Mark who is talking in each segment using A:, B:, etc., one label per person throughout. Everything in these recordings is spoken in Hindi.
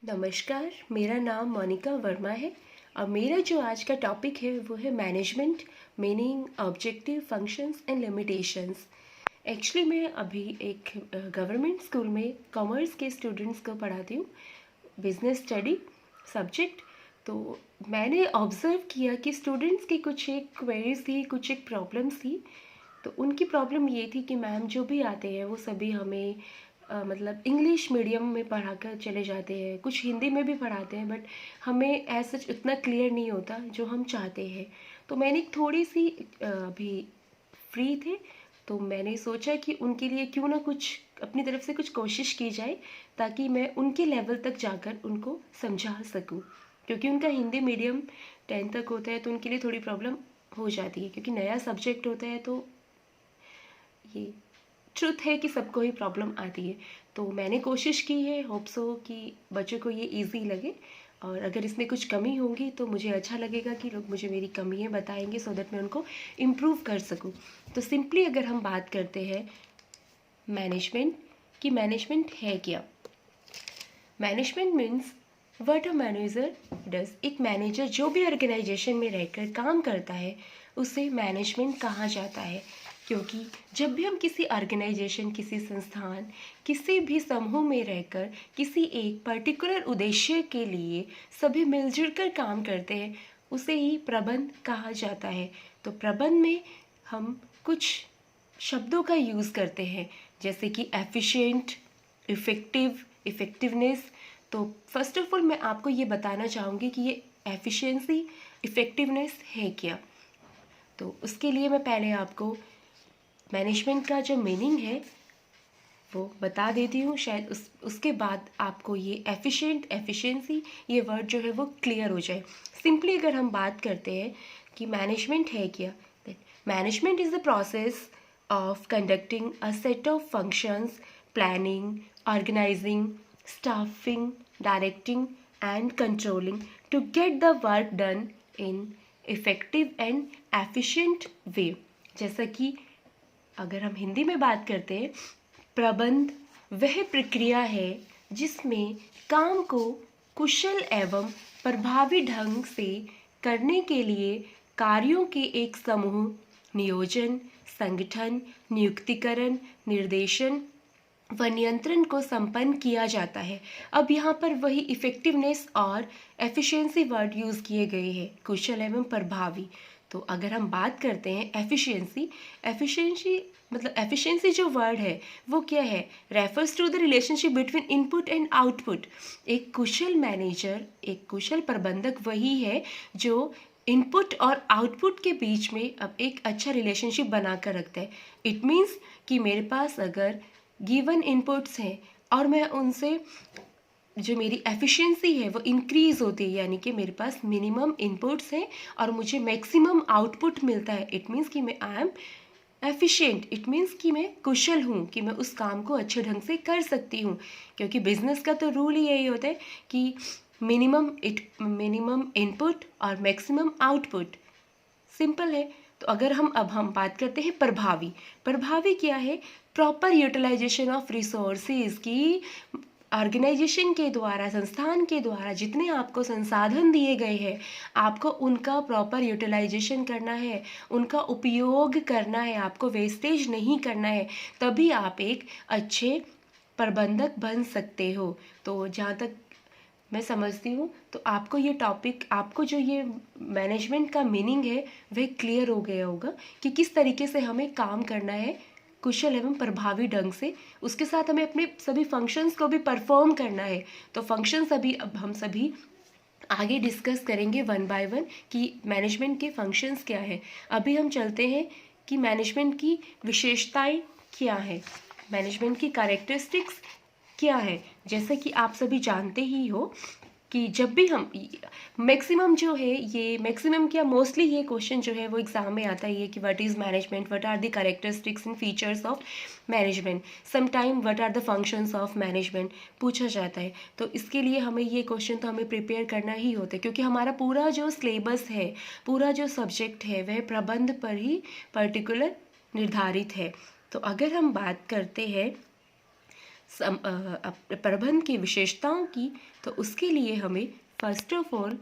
A: नमस्कार, मेरा नाम मोनिका वर्मा है और मेरा जो आज का टॉपिक है वो है management, meaning, objective, functions and limitations. Actually मैं अभी एक गवर्नमेंट स्कूल में कॉमर्स के स्टूडेंट्स को पढ़ाती हूँ, बिजनेस स्टडी सब्जेक्ट। तो मैंने ऑब्ज़र्व किया कि स्टूडेंट्स की कुछ एक क्वेरीज थी, कुछ एक प्रॉब्लम्स थी। तो उनकी प्रॉब्लम ये थी कि मैम जो भी आते हैं वो सभी हमें मतलब इंग्लिश मीडियम में पढ़ा कर चले जाते हैं, कुछ हिंदी में भी पढ़ाते हैं, बट हमें एज सच उतना क्लियर नहीं होता जो हम चाहते हैं। तो मैंने एक थोड़ी सी अभी फ्री थे तो मैंने सोचा कि उनके लिए क्यों ना कुछ अपनी तरफ से कुछ कोशिश की जाए ताकि मैं उनके लेवल तक जाकर उनको समझा सकूं, क्योंकि उनका हिंदी मीडियम 10th तक होता है तो उनके लिए थोड़ी प्रॉब्लम हो जाती है, क्योंकि नया सब्जेक्ट होता है। तो ये ट्रुथ है कि सबको ही प्रॉब्लम आती है। तो मैंने कोशिश की है, होप सो कि बच्चों को ये इजी लगे, और अगर इसमें कुछ कमी होगी तो मुझे अच्छा लगेगा कि लोग मुझे मेरी कमियाँ बताएंगे सो दैट मैं उनको इम्प्रूव कर सकूँ। तो सिंपली अगर हम बात करते हैं मैनेजमेंट कि मैनेजमेंट है क्या। Management means what a manager does. एक मैनेजर जो भी ऑर्गेनाइजेशन में रहकर काम करता है उसे मैनेजमेंट कहा जाता है, क्योंकि जब भी हम किसी ऑर्गेनाइजेशन, किसी संस्थान, किसी भी समूह में रहकर किसी एक पर्टिकुलर उद्देश्य के लिए सभी मिलजुल कर काम करते हैं उसे ही प्रबंध कहा जाता है। तो प्रबंध में हम कुछ शब्दों का यूज़ करते हैं, जैसे कि एफिशिएंट, इफ़ेक्टिवनेस। तो फर्स्ट ऑफ ऑल मैं आपको ये बताना चाहूँगी कि ये एफिशिएंसी, इफ़ेक्टिवनेस है क्या। तो उसके लिए मैं पहले आपको मैनेजमेंट का जो मीनिंग है वो बता देती हूँ, शायद उसके बाद आपको ये एफिशिएंट, एफिशिएंसी ये वर्ड जो है वो क्लियर हो जाए। सिंपली अगर हम बात करते हैं कि मैनेजमेंट है क्या, management is the process of conducting a set of functions, planning, organizing, staffing, directing, and controlling to get the work done in effective and efficient way। जैसा कि अगर हम हिंदी में बात करते हैं, प्रबंध वह प्रक्रिया है जिसमें काम को कुशल एवं प्रभावी ढंग से करने के लिए कार्यों के एक समूह, नियोजन, संगठन, नियुक्तिकरण, निर्देशन व नियंत्रण को संपन्न किया जाता है। अब यहाँ पर वही इफ़ेक्टिवनेस और एफिशिएंसी वर्ड यूज़ किए गए हैं, कुशल एवं प्रभावी। तो अगर हम बात करते हैं एफिशिएंसी, मतलब एफिशिएंसी जो वर्ड है वो क्या है, refers to the relationship between input and output. एक कुशल मैनेजर, एक कुशल प्रबंधक वही है जो इनपुट और आउटपुट के बीच में अब एक अच्छा रिलेशनशिप बना कर रखता है। इट मीन्स कि मेरे पास अगर गिवन इनपुट्स हैं और मैं उनसे जो मेरी एफिशिएंसी है वो इंक्रीज़ होती है, यानी कि मेरे पास मिनिमम इनपुट्स हैं और मुझे मैक्सिमम आउटपुट मिलता है, इट मीन्स कि मैं I am efficient. It means कि मैं कुशल हूँ, कि मैं उस काम को अच्छे ढंग से कर सकती हूँ, क्योंकि बिजनेस का तो रूल ही यही होता है कि मिनिमम इनपुट और मैक्सिमम आउटपुट। सिंपल है। तो अगर हम बात करते हैं प्रभावी, प्रभावी क्या है, प्रॉपर यूटिलाइजेशन ऑफ रिसोर्सेज की ऑर्गेनाइजेशन के द्वारा, संस्थान के द्वारा जितने आपको संसाधन दिए गए हैं आपको उनका प्रॉपर यूटिलाइजेशन करना है, उनका उपयोग करना है, आपको वेस्टेज नहीं करना है, तभी आप एक अच्छे प्रबंधक बन सकते हो। तो जहाँ तक मैं समझती हूँ तो आपको ये टॉपिक, आपको जो ये मैनेजमेंट का मीनिंग है वह क्लियर हो गया होगा कि किस तरीके से हमें काम करना है कुशल एवं प्रभावी ढंग से। उसके साथ हमें अपने सभी फंक्शंस को भी परफॉर्म करना है। तो फंक्शंस अभी अब हम सभी आगे डिस्कस करेंगे वन बाय वन कि मैनेजमेंट के फंक्शंस क्या है। अभी हम चलते हैं कि मैनेजमेंट की विशेषताएं क्या है, मैनेजमेंट की कैरेक्टरिस्टिक्स क्या है। जैसे कि आप सभी जानते ही हो कि जब भी हम मैक्सिमम जो है, ये मैक्सिमम क्या मोस्टली ये क्वेश्चन जो है वो एग्जाम में आता ही है कि what is management, what are the characteristics and features of management, some time what are the functions of management पूछा जाता है। तो इसके लिए हमें ये क्वेश्चन तो हमें प्रिपेयर करना ही होता है, क्योंकि हमारा पूरा जो सिलेबस है, पूरा जो सब्जेक्ट है वह प्रबंध पर ही पर्टिकुलर निर्धारित है। तो अगर हम बात करते हैं प्रबंध की विशेषताओं की, तो उसके लिए हमें फर्स्ट ऑफ ऑल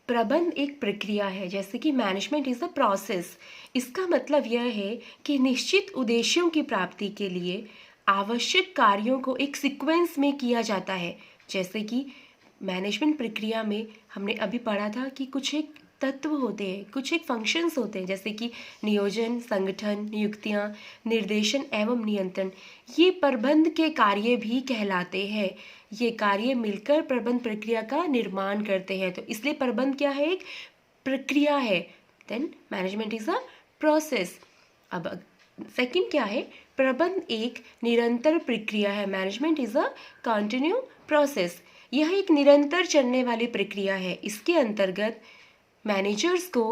A: प्रबंध एक प्रक्रिया है, जैसे कि मैनेजमेंट इज़ अ प्रोसेस। इसका मतलब यह है कि निश्चित उद्देश्यों की प्राप्ति के लिए आवश्यक कार्यों को एक सीक्वेंस में किया जाता है। जैसे कि मैनेजमेंट प्रक्रिया में हमने अभी पढ़ा था कि कुछ एक तत्व होते हैं, कुछ एक फंक्शंस होते हैं, जैसे कि नियोजन, संगठन, नियुक्तियां, निर्देशन एवं नियंत्रण। ये प्रबंध के कार्य भी कहलाते हैं। ये कार्य मिलकर प्रबंध प्रक्रिया का निर्माण करते हैं। तो इसलिए प्रबंध क्या है? एक प्रक्रिया है। Then management is a process. अब सेकंड क्या है? प्रबंध एक निरंतर प्रक्रिया है। Management is a continue process. यह एक निरंतर चलने वाली प्रक्रिया है। इसके अंतर्गत मैनेजर्स को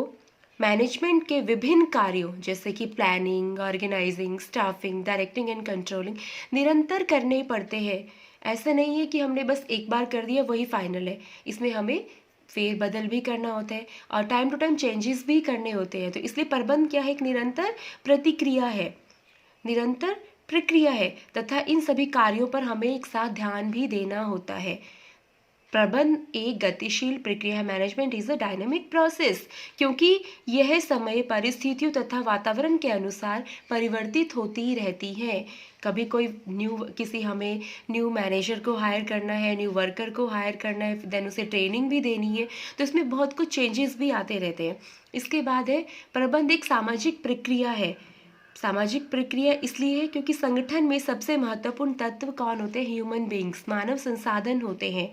A: मैनेजमेंट के विभिन्न कार्यों जैसे कि planning, organising, staffing, directing and controlling निरंतर करने पड़ते हैं। ऐसा नहीं है कि हमने बस एक बार कर दिया वही फाइनल है। इसमें हमें फेरबदल भी करना होता है और टाइम टू टाइम चेंजेस भी करने होते हैं। तो इसलिए प्रबंध क्या है? एक निरंतर प्रतिक्रिया है, निरंतर प्रक्रिया है, तथा इन सभी कार्यों पर हमें एक साथ ध्यान भी देना होता है। प्रबंध एक गतिशील प्रक्रिया है। Management is a dynamic process, क्योंकि यह समय, परिस्थितियों तथा वातावरण के अनुसार परिवर्तित होती रहती है। कभी कोई हमें न्यू मैनेजर को हायर करना है, न्यू वर्कर को हायर करना है, देन उसे ट्रेनिंग भी देनी है, तो इसमें बहुत कुछ चेंजेस भी आते रहते हैं। इसके बाद है प्रबंध एक सामाजिक प्रक्रिया है। सामाजिक प्रक्रिया इसलिए है क्योंकि संगठन में सबसे महत्वपूर्ण तत्व कौन होते हैं? ह्यूमन बींग्स, मानव संसाधन होते हैं।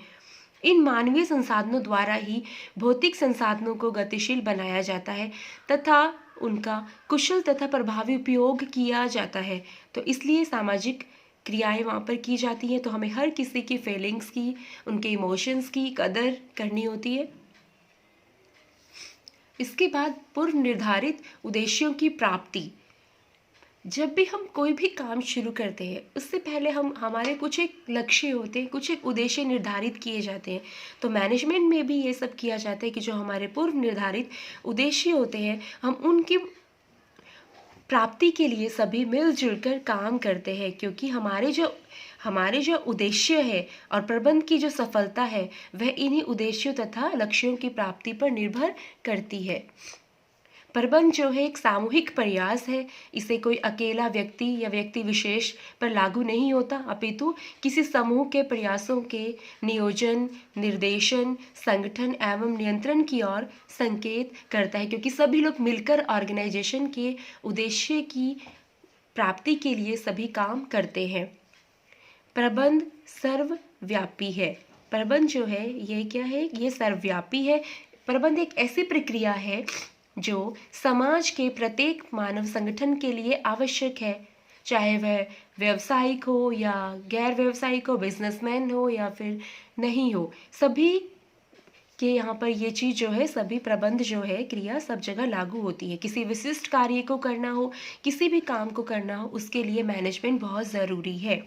A: इन मानवीय संसाधनों द्वारा ही भौतिक संसाधनों को गतिशील बनाया जाता है तथा उनका कुशल तथा प्रभावी उपयोग किया जाता है। तो इसलिए सामाजिक क्रियाएं वहाँ पर की जाती हैं। तो हमें हर किसी की फीलिंग्स की, उनके इमोशंस की कदर करनी होती है। इसके बाद पूर्व निर्धारित उद्देश्यों की प्राप्ति। जब भी हम कोई भी काम शुरू करते हैं उससे पहले हमारे कुछ एक लक्ष्य होते हैं, कुछ एक उद्देश्य निर्धारित किए जाते हैं। तो मैनेजमेंट में भी ये सब किया जाता है कि जो हमारे पूर्व निर्धारित उद्देश्य होते हैं हम उनकी प्राप्ति के लिए सभी मिलजुल कर काम करते हैं, क्योंकि हमारे जो उद्देश्य है और प्रबंध की जो सफलता है वह इन्हीं उद्देश्यों तथा लक्ष्यों की प्राप्ति पर निर्भर करती है। प्रबंध जो है एक सामूहिक प्रयास है। इसे कोई अकेला व्यक्ति या व्यक्ति विशेष पर लागू नहीं होता, अपितु किसी समूह के प्रयासों के नियोजन, निर्देशन, संगठन एवं नियंत्रण की ओर संकेत करता है, क्योंकि सभी लोग मिलकर ऑर्गेनाइजेशन के उद्देश्य की प्राप्ति के लिए सभी काम करते हैं। प्रबंध सर्वव्यापी है। प्रबंध जो है ये क्या है? ये सर्वव्यापी है। प्रबंध एक ऐसी प्रक्रिया है जो समाज के प्रत्येक मानव संगठन के लिए आवश्यक है, चाहे वह व्यवसायिक हो या गैर व्यवसायिक हो, बिजनेसमैन हो या फिर नहीं हो, सभी के यहाँ पर ये चीज़ जो है, सभी प्रबंध जो है क्रिया सब जगह लागू होती है। किसी विशिष्ट कार्य को करना हो, किसी भी काम को करना हो, उसके लिए मैनेजमेंट बहुत ज़रूरी है।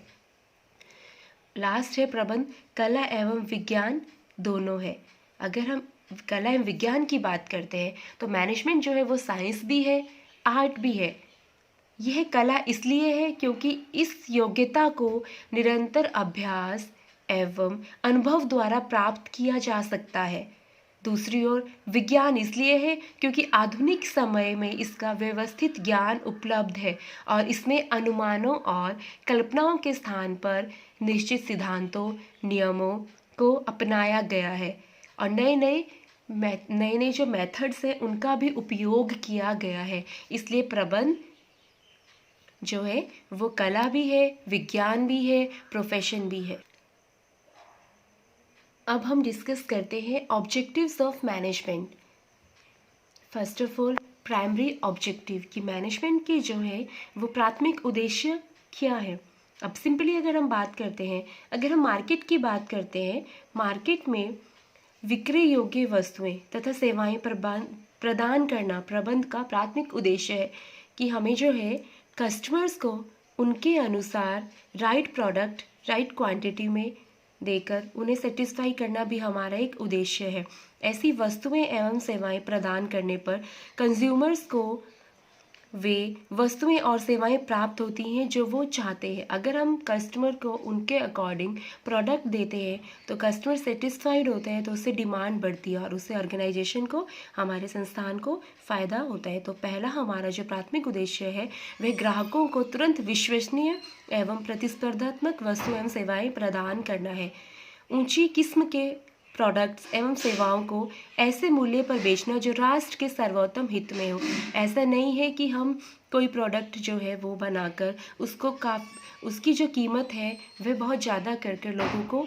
A: लास्ट है प्रबंध कला एवं विज्ञान दोनों है। अगर हम कला एवं विज्ञान की बात करते हैं तो मैनेजमेंट जो है वो साइंस भी है, आर्ट भी है। यह कला इसलिए है क्योंकि इस योग्यता को निरंतर अभ्यास एवं अनुभव द्वारा प्राप्त किया जा सकता है। दूसरी ओर विज्ञान इसलिए है क्योंकि आधुनिक समय में इसका व्यवस्थित ज्ञान उपलब्ध है और इसमें अनुमानों और कल्पनाओं के स्थान पर निश्चित सिद्धांतों, नियमों को अपनाया गया है और नए नए जो मेथड्स हैं उनका भी उपयोग किया गया है। इसलिए प्रबंध जो है वो कला भी है, विज्ञान भी है, प्रोफेशन भी है। अब हम डिस्कस करते हैं objectives of management. First of all primary objective कि मैनेजमेंट के जो है वो प्राथमिक उद्देश्य क्या है। अब सिंपली अगर हम बात करते हैं, अगर हम मार्केट की बात करते हैं, मार्केट में विक्रय योग्य वस्तुएं तथा सेवाएं प्रदान करना प्रबंध का प्राथमिक उद्देश्य है कि हमें जो है कस्टमर्स को उनके अनुसार राइट प्रोडक्ट राइट क्वांटिटी में देकर उन्हें सेटिस्फाई करना भी हमारा एक उद्देश्य है। ऐसी वस्तुएं एवं सेवाएं प्रदान करने पर कंज्यूमर्स को वे वस्तुएं और सेवाएं प्राप्त होती हैं जो वो चाहते हैं। अगर हम कस्टमर को उनके अकॉर्डिंग प्रोडक्ट देते हैं तो कस्टमर सेटिस्फाइड होता है, तो उससे डिमांड बढ़ती है और उससे ऑर्गेनाइजेशन को, हमारे संस्थान को फ़ायदा होता है। तो पहला हमारा जो प्राथमिक उद्देश्य है वह ग्राहकों को तुरंत विश्वसनीय एवं प्रतिस्पर्धात्मक वस्तु एवं सेवाएं प्रदान करना है। ऊंची किस्म के प्रोडक्ट्स एवं सेवाओं को ऐसे मूल्य पर बेचना जो राष्ट्र के सर्वोत्तम हित में हो। ऐसा नहीं है कि हम कोई प्रोडक्ट जो है वो बनाकर उसकी जो कीमत है वह बहुत ज़्यादा कर लोगों को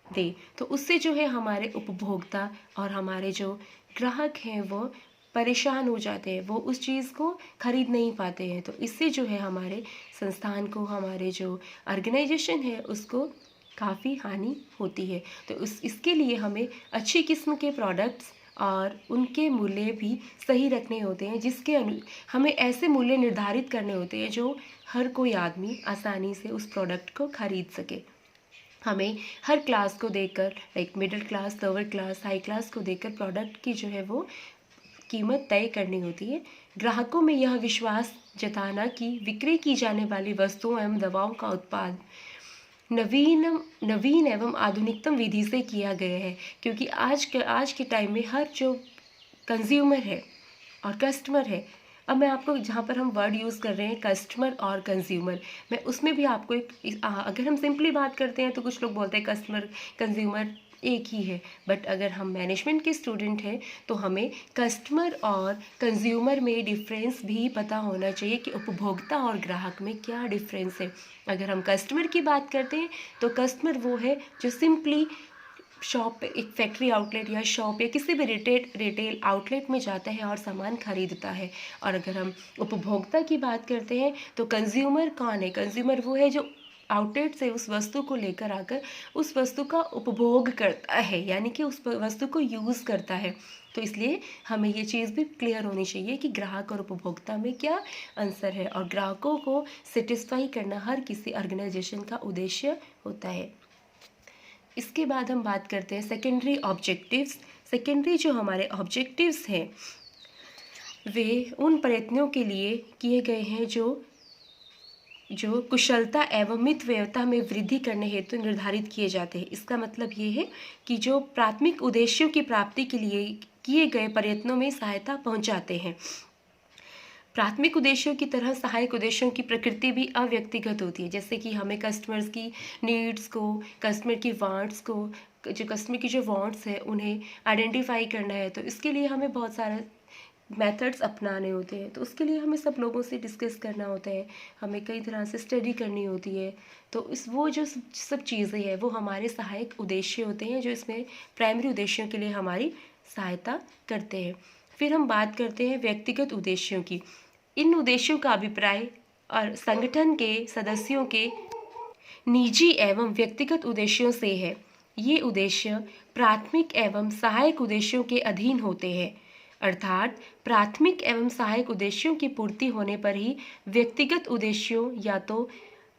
A: दे, तो उससे जो है हमारे उपभोक्ता और हमारे जो ग्राहक हैं वो परेशान हो जाते हैं, वो उस चीज़ को खरीद नहीं पाते हैं। तो इससे जो है हमारे संस्थान को, हमारे जो ऑर्गेनाइजेशन है उसको काफ़ी हानि होती है। तो इसके लिए हमें अच्छी किस्म के प्रोडक्ट्स और उनके मूल्य भी सही रखने होते हैं, हमें ऐसे मूल्य निर्धारित करने होते हैं जो हर कोई आदमी आसानी से उस प्रोडक्ट को खरीद सके। हमें हर क्लास को देखकर, like middle class, lower class, high class को देखकर प्रोडक्ट की जो है वो कीमत तय करनी होती है। ग्राहकों में यह विश्वास जताना कि विक्रय की जाने वाली वस्तुओं एवं दवाओं का उत्पाद नवीन एवं आधुनिकतम विधि से किया गया है, क्योंकि आज के टाइम में हर जो कंज्यूमर है और कस्टमर है, अब मैं आपको जहाँ पर हम वर्ड यूज़ कर रहे हैं कस्टमर और कंज्यूमर, मैं उसमें भी आपको अगर हम सिंपली बात करते हैं तो कुछ लोग बोलते हैं कस्टमर कंज्यूमर एक ही है, बट अगर हम मैनेजमेंट के स्टूडेंट हैं तो हमें कस्टमर और कंज्यूमर में डिफरेंस भी पता होना चाहिए कि उपभोक्ता और ग्राहक में क्या डिफरेंस है। अगर हम कस्टमर की बात करते हैं तो कस्टमर वो है जो सिंपली शॉप पे, एक फैक्ट्री आउटलेट या शॉप या किसी भी रिटेल आउटलेट में जाता है और सामान खरीदता है। और अगर हम उपभोक्ता की बात करते हैं तो कंज्यूमर कौन है? कंज्यूमर वो है जो आउटलेट से उस वस्तु को लेकर आकर उस वस्तु का उपभोग करता है, यानी कि उस वस्तु को यूज़ करता है। तो इसलिए हमें ये चीज़ भी क्लियर होनी चाहिए कि ग्राहक और उपभोक्ता में क्या अंतर है, और ग्राहकों को सेटिस्फाई करना हर किसी ऑर्गेनाइजेशन का उद्देश्य होता है। इसके बाद हम बात करते हैं सेकेंडरी ऑब्जेक्टिव्स। सेकेंडरी जो हमारे ऑब्जेक्टिव्स हैं वे उन प्रयत्नों के लिए किए गए हैं जो कुशलता एवं मितव्ययता में वृद्धि करने हेतु निर्धारित किए जाते हैं। इसका मतलब ये है कि जो प्राथमिक उद्देश्यों की प्राप्ति के लिए किए गए प्रयत्नों में सहायता पहुंचाते हैं। प्राथमिक उद्देश्यों की तरह सहायक उद्देश्यों की प्रकृति भी अव्यक्तिगत होती है, जैसे कि हमें कस्टमर्स की नीड्स को, कस्टमर की वांट्स को, जो कस्टमर की जो वांट्स है उन्हें आइडेंटिफाई करना है, तो इसके लिए हमें बहुत सारे मेथड्स अपनाने होते हैं। तो उसके लिए हमें सब लोगों से डिस्कस करना होता है, हमें कई तरह से स्टडी करनी होती है। तो वो जो सब चीज़ें हैं वो हमारे सहायक उद्देश्य होते हैं, जो इसमें प्राइमरी उद्देश्यों के लिए हमारी सहायता करते हैं। फिर हम बात करते हैं व्यक्तिगत उद्देश्यों की। इन उद्देश्यों का अभिप्राय और संगठन के सदस्यों के निजी एवं व्यक्तिगत उद्देश्यों से है। ये उद्देश्य प्राथमिक एवं सहायक उद्देश्यों के अधीन होते हैं, अर्थात प्राथमिक एवं सहायक उद्देश्यों की पूर्ति होने पर ही व्यक्तिगत उद्देश्यों या तो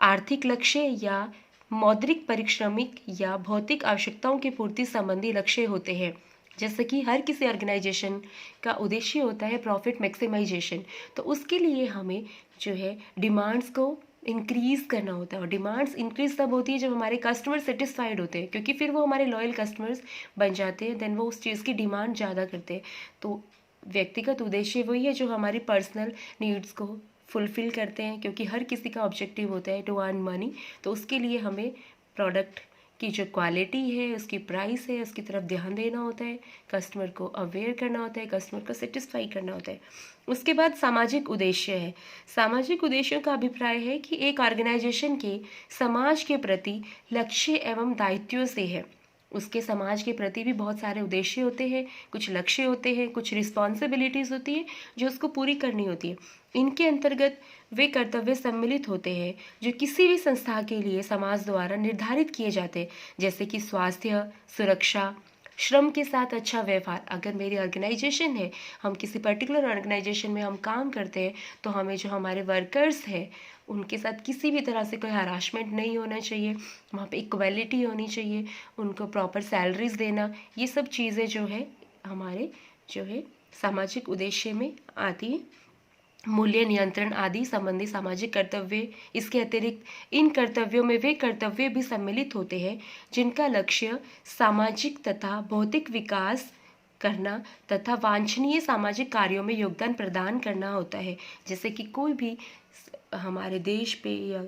A: आर्थिक लक्ष्य या मौद्रिक, पारिश्रमिक या भौतिक आवश्यकताओं की पूर्ति संबंधी लक्ष्य होते हैं। जैसे कि हर किसी ऑर्गेनाइजेशन का उद्देश्य होता है प्रॉफिट मैक्सिमाइजेशन, तो उसके लिए हमें जो है डिमांड्स को इंक्रीज़ करना होता है। और डिमांड्स इंक्रीज तब होती है जब हमारे कस्टमर सेटिस्फाइड होते हैं, क्योंकि फिर वो हमारे लॉयल कस्टमर्स बन जाते हैं, देन वो उस चीज़ की डिमांड ज़्यादा करते हैं। तो व्यक्तिगत उद्देश्य वही है जो हमारी पर्सनल नीड्स को फुलफ़िल करते हैं, क्योंकि हर किसी का ऑब्जेक्टिव होता है टू अर्न मनी। तो उसके लिए हमें प्रोडक्ट की जो क्वालिटी है, उसकी प्राइस है, उसकी तरफ ध्यान देना होता है, कस्टमर को अवेयर करना होता है, कस्टमर को सेटिस्फाई करना होता है। उसके बाद सामाजिक उद्देश्य है। सामाजिक उद्देश्यों का अभिप्राय है कि एक ऑर्गेनाइजेशन के समाज के प्रति लक्ष्य एवं दायित्वों से है। उसके समाज के प्रति भी बहुत सारे उद्देश्य होते हैं, कुछ लक्ष्य होते हैं, कुछ रिस्पॉन्सिबिलिटीज़ होती है जो उसको पूरी करनी होती है। इनके अंतर्गत वे कर्तव्य सम्मिलित होते हैं जो किसी भी संस्था के लिए समाज द्वारा निर्धारित किए जाते हैं, जैसे कि स्वास्थ्य, सुरक्षा, श्रम के साथ अच्छा व्यवहार। अगर मेरी ऑर्गेनाइजेशन है, हम किसी पर्टिकुलर ऑर्गेनाइजेशन में हम काम करते हैं, तो हमें जो हमारे वर्कर्स हैं उनके साथ किसी भी तरह से कोई हरासमेंट नहीं होना चाहिए, वहाँ पे इक्वलिटी होनी चाहिए, उनको प्रॉपर सैलरीज देना, ये सब चीज़ें जो है हमारे जो है सामाजिक उद्देश्य में आती हैं। मूल्य नियंत्रण आदि संबंधी सामाजिक कर्तव्य। इसके अतिरिक्त इन कर्तव्यों में वे कर्तव्य भी सम्मिलित होते हैं जिनका लक्ष्य सामाजिक तथा भौतिक विकास करना तथा वांछनीय सामाजिक कार्यों में योगदान प्रदान करना होता है। जैसे कि कोई भी हमारे देश पे या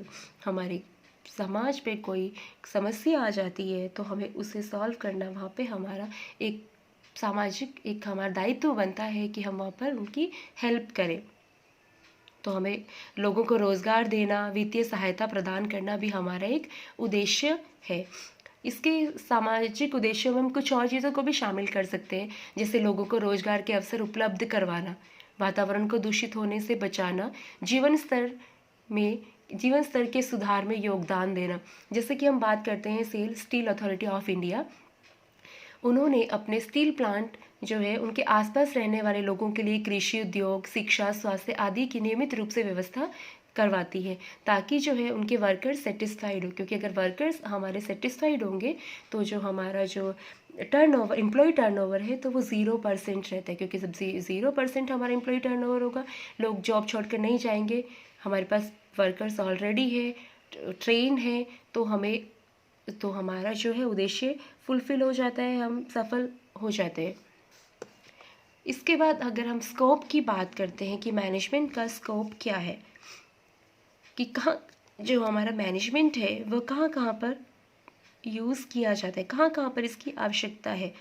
A: हमारे समाज पे कोई समस्या आ जाती है तो हमें उसे सॉल्व करना वहाँ पे हमारा एक सामाजिक एक हमारा दायित्व बनता है कि हम वहाँ पर उनकी हेल्प करें। तो हमें लोगों को रोज़गार देना, वित्तीय सहायता प्रदान करना भी हमारा एक उद्देश्य है। इसके सामाजिक उद्देश्यों में हम कुछ और चीज़ों को भी शामिल कर सकते हैं, जैसे लोगों को रोज़गार के अवसर उपलब्ध करवाना, वातावरण को दूषित होने से बचाना, जीवन स्तर के सुधार में योगदान देना। जैसे कि हम बात करते हैं स्टील अथॉरिटी ऑफ इंडिया, उन्होंने अपने स्टील प्लांट जो है उनके आसपास रहने वाले लोगों के लिए कृषि उद्योग, शिक्षा, स्वास्थ्य आदि की नियमित रूप से व्यवस्था करवाती है ताकि जो है उनके वर्कर्स सेटिस्फाइड हो, क्योंकि अगर वर्कर्स हमारे सेटिस्फाइड होंगे तो जो हमारा जो टर्नओवर एम्प्लॉय टर्नओवर है तो वो 0% रहता है, क्योंकि जब 0% हमारा एम्प्लॉय टर्नओवर होगा, लोग जॉब छोड़कर नहीं जाएंगे, हमारे पास वर्कर्स ऑलरेडी है, ट्रेन है, तो हमारा जो है उद्देश्य फुलफिल हो जाता है, हम सफल हो जाते हैं। इसके बाद अगर हम स्कोप की बात करते हैं कि मैनेजमेंट का स्कोप क्या है, कि कहाँ जो हमारा मैनेजमेंट है वह कहाँ कहाँ पर यूज़ किया जाता है, कहाँ कहाँ पर इसकी आवश्यकता है।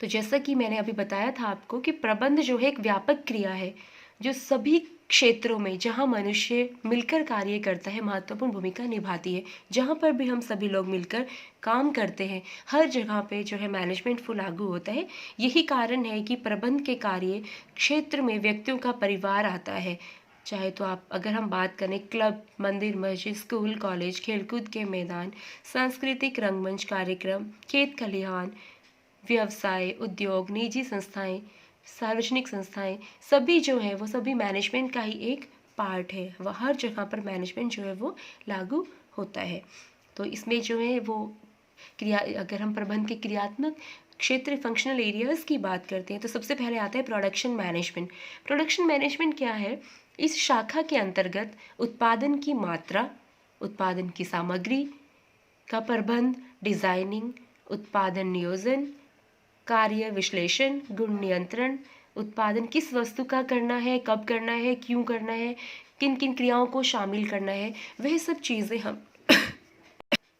A: तो जैसा कि मैंने अभी बताया था आपको कि प्रबंध जो है एक व्यापक क्रिया है जो सभी क्षेत्रों में जहाँ मनुष्य मिलकर कार्य करता है महत्वपूर्ण भूमिका निभाती है। जहाँ पर भी हम सभी लोग मिलकर काम करते हैं, हर जगह पे जो है मैनेजमेंट लागू होता है। यही कारण है कि प्रबंध के कार्य क्षेत्र में व्यक्तियों का परिवार आता है। चाहे तो आप अगर हम बात करें क्लब, मंदिर, मस्जिद, स्कूल, कॉलेज, खेलकूद के मैदान, सांस्कृतिक रंगमंच कार्यक्रम, खेत खलिहान, व्यवसाय, उद्योग, निजी संस्थाएं, सार्वजनिक संस्थाएं, सभी जो है वो सभी मैनेजमेंट का ही एक पार्ट है। वह हर जगह पर मैनेजमेंट जो है वो लागू होता है। तो इसमें जो है वो अगर हम प्रबंध के क्रियात्मक क्षेत्र फंक्शनल एरियाज़ की बात करते हैं तो सबसे पहले आता है प्रोडक्शन मैनेजमेंट। प्रोडक्शन मैनेजमेंट क्या है? इस शाखा के अंतर्गत उत्पादन की मात्रा, उत्पादन की सामग्री का प्रबंध, डिज़ाइनिंग, उत्पादन नियोजन, कार्य विश्लेषण, गुण नियंत्रण, उत्पादन किस वस्तु का करना है, कब करना है, क्यों करना है, किन किन क्रियाओं को शामिल करना है, वह सब चीज़ें हम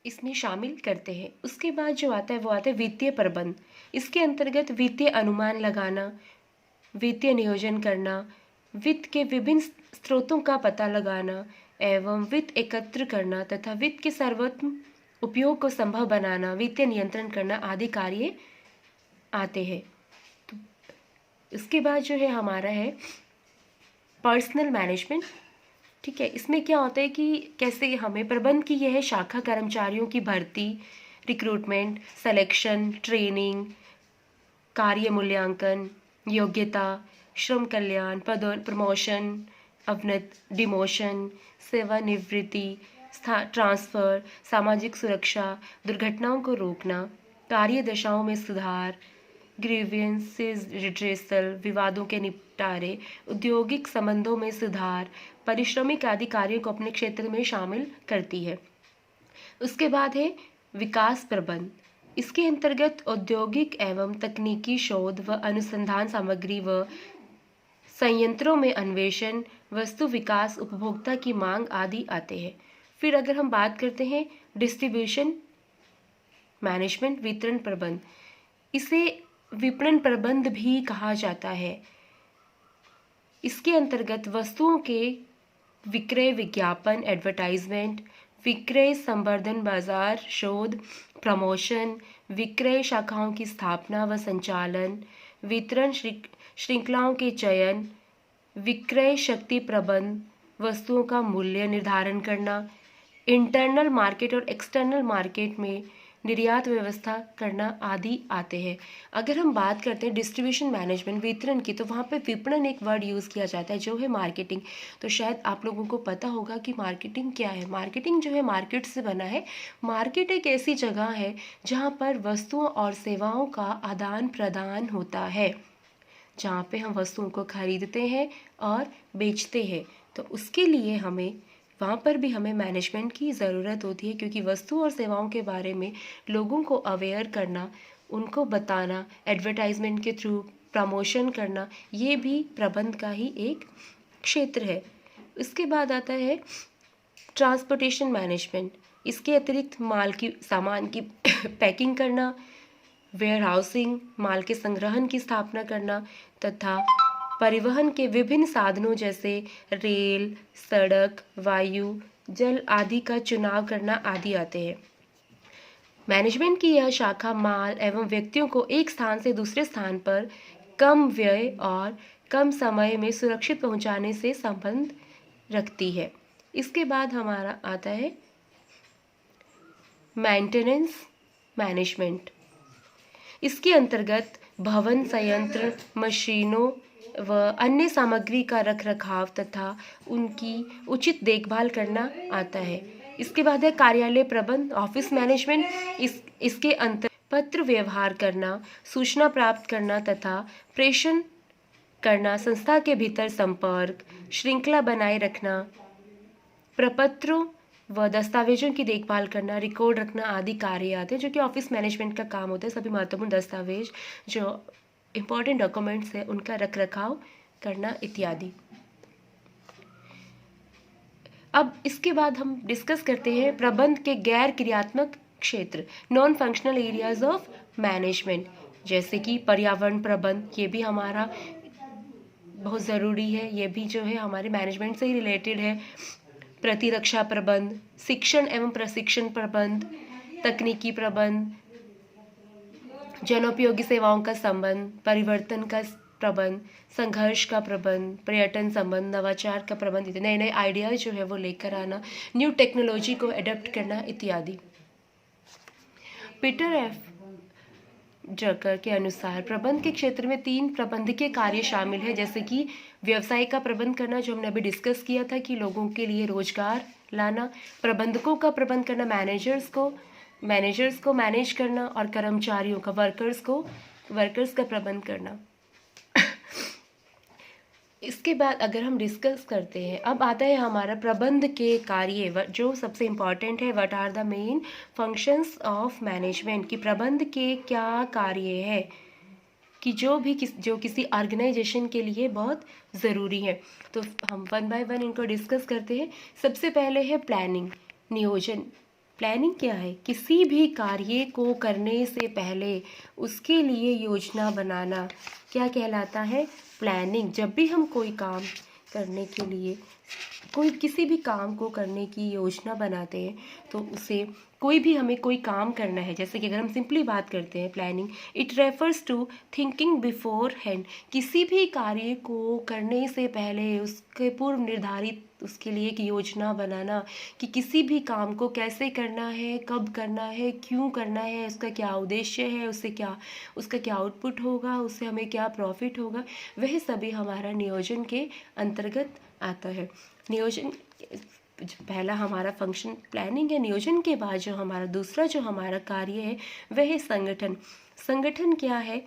A: इसमें शामिल करते हैं। उसके बाद जो आता है वो आता है वित्तीय प्रबंध। इसके अंतर्गत वित्तीय अनुमान लगाना, वित्तीय नियोजन करना, वित्त के विभिन्न स्रोतों का पता लगाना एवं वित्त एकत्र करना तथा वित्त के सर्वोत्तम उपयोग को संभव बनाना, वित्तीय नियंत्रण करना आदि कार्य आते हैं। तो इसके बाद जो है हमारा है पर्सनल मैनेजमेंट। ठीक है, इसमें क्या होता है कि कैसे हमें प्रबंध की यह शाखा कर्मचारियों की भर्ती, रिक्रूटमेंट, सिलेक्शन, ट्रेनिंग, कार्य मूल्यांकन, योग्यता, श्रम कल्याण, पद प्रमोशन, अवनति, डिमोशन, सेवानिवृत्ति, ट्रांसफ़र, सामाजिक सुरक्षा, दुर्घटनाओं को रोकना, कार्य दशाओं में सुधार, ग्रीवियंसेस रिड्रेसल, विवादों के निपटारे, औद्योगिक संबंधों में सुधार, पारिश्रमिक आदि कार्यों को अपने क्षेत्र में शामिल करती है। उसके बाद है विकास प्रबंध। इसके अंतर्गत औद्योगिक एवं तकनीकी शोध व अनुसंधान सामग्री व संयंत्रों में अन्वेषण, वस्तु विकास, उपभोक्ता की मांग आदि आते हैं। फिर अगर हम बात करते हैं डिस्ट्रीब्यूशन मैनेजमेंट, वितरण प्रबंध, इसे विपणन प्रबंध भी कहा जाता है। इसके अंतर्गत वस्तुओं के विक्रय, विज्ञापन, एडवर्टाइजमेंट, विक्रय संवर्धन, बाजार शोध, प्रमोशन, विक्रय शाखाओं की स्थापना व संचालन, वितरण श्रृंखलाओं के चयन, विक्रय शक्ति प्रबंध, वस्तुओं का मूल्य निर्धारण करना, इंटरनल मार्केट और एक्सटर्नल मार्केट में निर्यात व्यवस्था करना आदि आते हैं। अगर हम बात करते हैं डिस्ट्रीब्यूशन मैनेजमेंट, वितरण की, तो वहाँ पे विपणन एक वर्ड यूज़ किया जाता है जो है मार्केटिंग। तो शायद आप लोगों को पता होगा कि मार्केटिंग क्या है। मार्केटिंग जो है मार्केट से बना है। मार्केट एक ऐसी जगह है जहाँ पर वस्तुओं और सेवाओं का आदान प्रदान होता है, जहाँ पे हम वस्तुओं को खरीदते हैं और बेचते हैं, तो उसके लिए हमें वहाँ पर भी हमें मैनेजमेंट की ज़रूरत होती है, क्योंकि वस्तु और सेवाओं के बारे में लोगों को अवेयर करना, उनको बताना, एडवर्टाइजमेंट के थ्रू प्रमोशन करना, ये भी प्रबंध का ही एक क्षेत्र है। इसके बाद आता है ट्रांसपोर्टेशन मैनेजमेंट। इसके अतिरिक्त माल की सामान की पैकिंग करना, वेयर हाउसिंग, माल के संग्रहण की स्थापना करना तथा परिवहन के विभिन्न साधनों जैसे रेल, सड़क, वायु, जल आदि का चुनाव करना आदि आते हैं। मैनेजमेंट की यह शाखा माल एवं व्यक्तियों को एक स्थान से दूसरे स्थान पर कम व्यय और कम समय में सुरक्षित पहुंचाने से संबंध रखती है। इसके बाद हमारा आता है मेंटेनेंस मैनेजमेंट। इसके अंतर्गत भवन, संयंत्र, मशीनों व अन्य सामग्री का रखरखाव तथा उनकी उचित देखभाल करना आता है। इसके बाद है कार्यालय प्रबंध, ऑफिस मैनेजमेंट। इसके अंतर पत्र व्यवहार करना, सूचना प्राप्त करना तथा प्रेषण करना, संस्था के भीतर संपर्क श्रृंखला बनाए रखना, प्रपत्रों व दस्तावेजों की देखभाल करना, रिकॉर्ड रखना आदि कार्य आते हैं, जो कि ऑफिस मैनेजमेंट का काम होता है। सभी महत्वपूर्ण दस्तावेज जो इम्पोर्टेंट डॉक्यूमेंट्स है उनका रखरखाव करना इत्यादि। अब इसके बाद हम डिस्कस करते हैं प्रबंध के गैर क्रियात्मक क्षेत्र, non functional areas of management, जैसे कि पर्यावरण प्रबंध। ये भी हमारा बहुत ज़रूरी है, ये भी जो है हमारे मैनेजमेंट से ही रिलेटेड है। प्रतिरक्षा प्रबंध, शिक्षण एवं प्रशिक्षण प्रबंध, तकनीकी प्रबंध, जनोपयोगी सेवाओं का संबंध, परिवर्तन का प्रबंध, संघर्ष का प्रबंध, पर्यटन संबंध, नवाचार का प्रबंध, नए नए आइडियाज जो है वो लेकर आना, न्यू टेक्नोलॉजी को एडप्ट करना इत्यादि। पीटर एफ ड्रकर के अनुसार प्रबंध के क्षेत्र में 3 प्रबंधकीय कार्य शामिल है, जैसे कि व्यवसाय का प्रबंध करना, जो हमने अभी डिस्कस किया था कि लोगों के लिए रोजगार लाना, प्रबंधकों का प्रबंध करना, मैनेजर्स को मैनेज करना, और कर्मचारियों का वर्कर्स का प्रबंध करना। इसके बाद अगर हम डिस्कस करते हैं, अब आता है हमारा प्रबंध के कार्य, जो सबसे इम्पॉर्टेंट है। What are the main functions of management, कि प्रबंध के क्या कार्य है, कि जो किसी ऑर्गेनाइजेशन के लिए बहुत ज़रूरी है। तो हम 1 बाय 1 इनको डिस्कस करते हैं। सबसे पहले है प्लानिंग, नियोजन। प्लानिंग क्या है? किसी भी कार्य को करने से पहले उसके लिए योजना बनाना क्या कहलाता है? प्लानिंग। जब भी हम कोई काम करने के लिए किसी भी काम को करने की योजना बनाते हैं, तो उसे हमें कोई काम करना है, जैसे कि अगर हम सिंपली बात करते हैं planning, it refers to thinking beforehand. किसी भी कार्य को करने से पहले उसके पूर्व निर्धारित उसके लिए एक योजना बनाना, कि किसी भी काम को कैसे करना है, कब करना है, क्यों करना है, उसका क्या उद्देश्य है, उसका क्या आउटपुट होगा, उससे हमें क्या प्रॉफिट होगा, वह सभी हमारा नियोजन के अंतर्गत आता है। नियोजन पहला हमारा फंक्शन प्लानिंग है। नियोजन के बाद जो हमारा दूसरा जो हमारा कार्य है वह है संगठन। संगठन क्या है?